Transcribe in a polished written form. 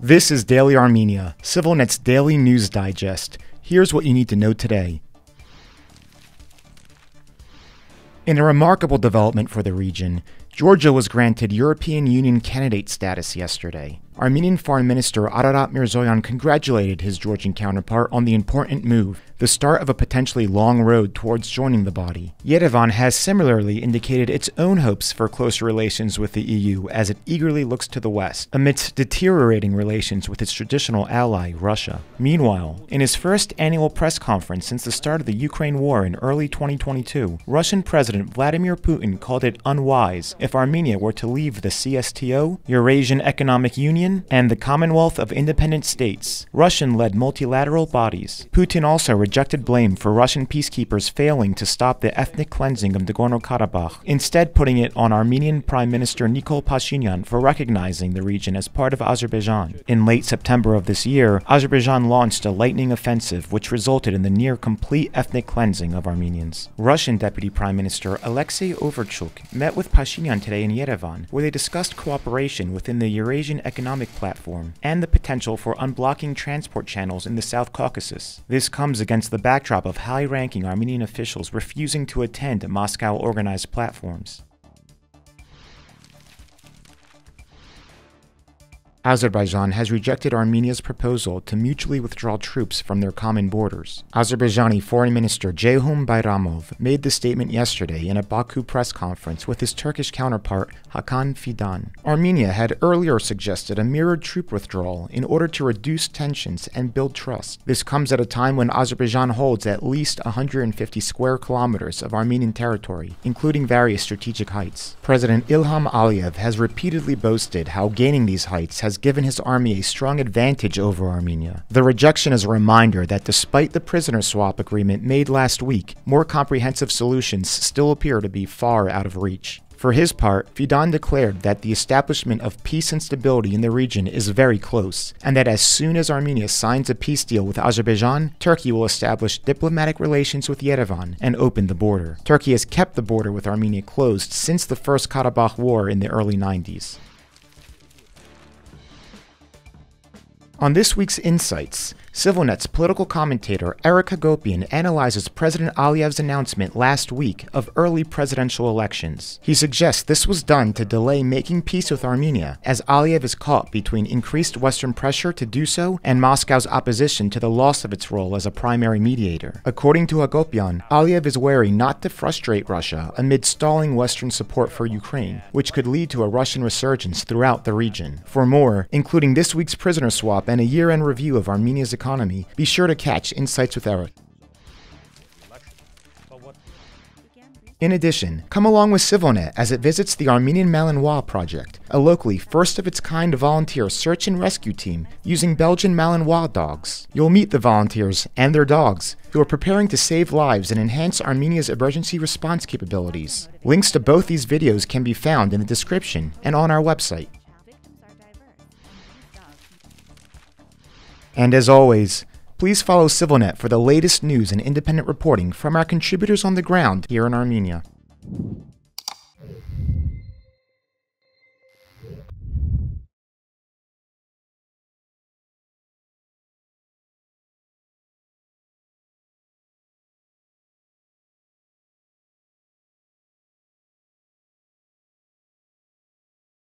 This is Daily Armenia, CivilNet's daily news digest. Here's what you need to know today. In a remarkable development for the region, Georgia was granted European Union candidate status yesterday. Armenian Foreign Minister Ararat Mirzoyan congratulated his Georgian counterpart on the important move, the start of a potentially long road towards joining the body. Yerevan has similarly indicated its own hopes for closer relations with the EU as it eagerly looks to the West, amidst deteriorating relations with its traditional ally, Russia. Meanwhile, in his first annual press conference since the start of the Ukraine war in early 2022, Russian President Vladimir Putin called it unwise if Armenia were to leave the CSTO, Eurasian Economic Union, and the Commonwealth of Independent States, Russian-led multilateral bodies. Putin also rejected blame for Russian peacekeepers failing to stop the ethnic cleansing of Nagorno-Karabakh, instead putting it on Armenian Prime Minister Nikol Pashinyan for recognizing the region as part of Azerbaijan. In late September of this year, Azerbaijan launched a lightning offensive which resulted in the near-complete ethnic cleansing of Armenians. Russian Deputy Prime Minister Alexei Overchuk met with Pashinyan today in Yerevan, where they discussed cooperation within the Eurasian Economic Platform and the potential for unblocking transport channels in the South Caucasus. This comes against the backdrop of high-ranking Armenian officials refusing to attend Moscow-organized platforms. Azerbaijan has rejected Armenia's proposal to mutually withdraw troops from their common borders. Azerbaijani Foreign Minister Ceyhun Bayramov made the statement yesterday in a Baku press conference with his Turkish counterpart Hakan Fidan. Armenia had earlier suggested a mirrored troop withdrawal in order to reduce tensions and build trust. This comes at a time when Azerbaijan holds at least 150 square kilometers of Armenian territory, including various strategic heights. President Ilham Aliyev has repeatedly boasted how gaining these heights has given his army a strong advantage over Armenia. The rejection is a reminder that despite the prisoner swap agreement made last week, more comprehensive solutions still appear to be far out of reach. For his part, Fidan declared that the establishment of peace and stability in the region is very close, and that as soon as Armenia signs a peace deal with Azerbaijan, Turkey will establish diplomatic relations with Yerevan and open the border. Turkey has kept the border with Armenia closed since the First Karabakh War in the early 90s. On this week's Insights, CivilNet's political commentator Eric Hagopian analyzes President Aliyev's announcement last week of early presidential elections. He suggests this was done to delay making peace with Armenia, as Aliyev is caught between increased Western pressure to do so and Moscow's opposition to the loss of its role as a primary mediator. According to Hagopian, Aliyev is wary not to frustrate Russia amid stalling Western support for Ukraine, which could lead to a Russian resurgence throughout the region. For more, including this week's prisoner swap and a year-end review of Armenia's economy, be sure to catch Insights with Eric. In addition, come along with CivilNet as it visits the Armenian Malinois project, a locally first-of-its-kind volunteer search and rescue team using Belgian Malinois dogs. You'll meet the volunteers and their dogs, who are preparing to save lives and enhance Armenia's emergency response capabilities. Links to both these videos can be found in the description and on our website. And as always, please follow CivilNet for the latest news and independent reporting from our contributors on the ground here in Armenia.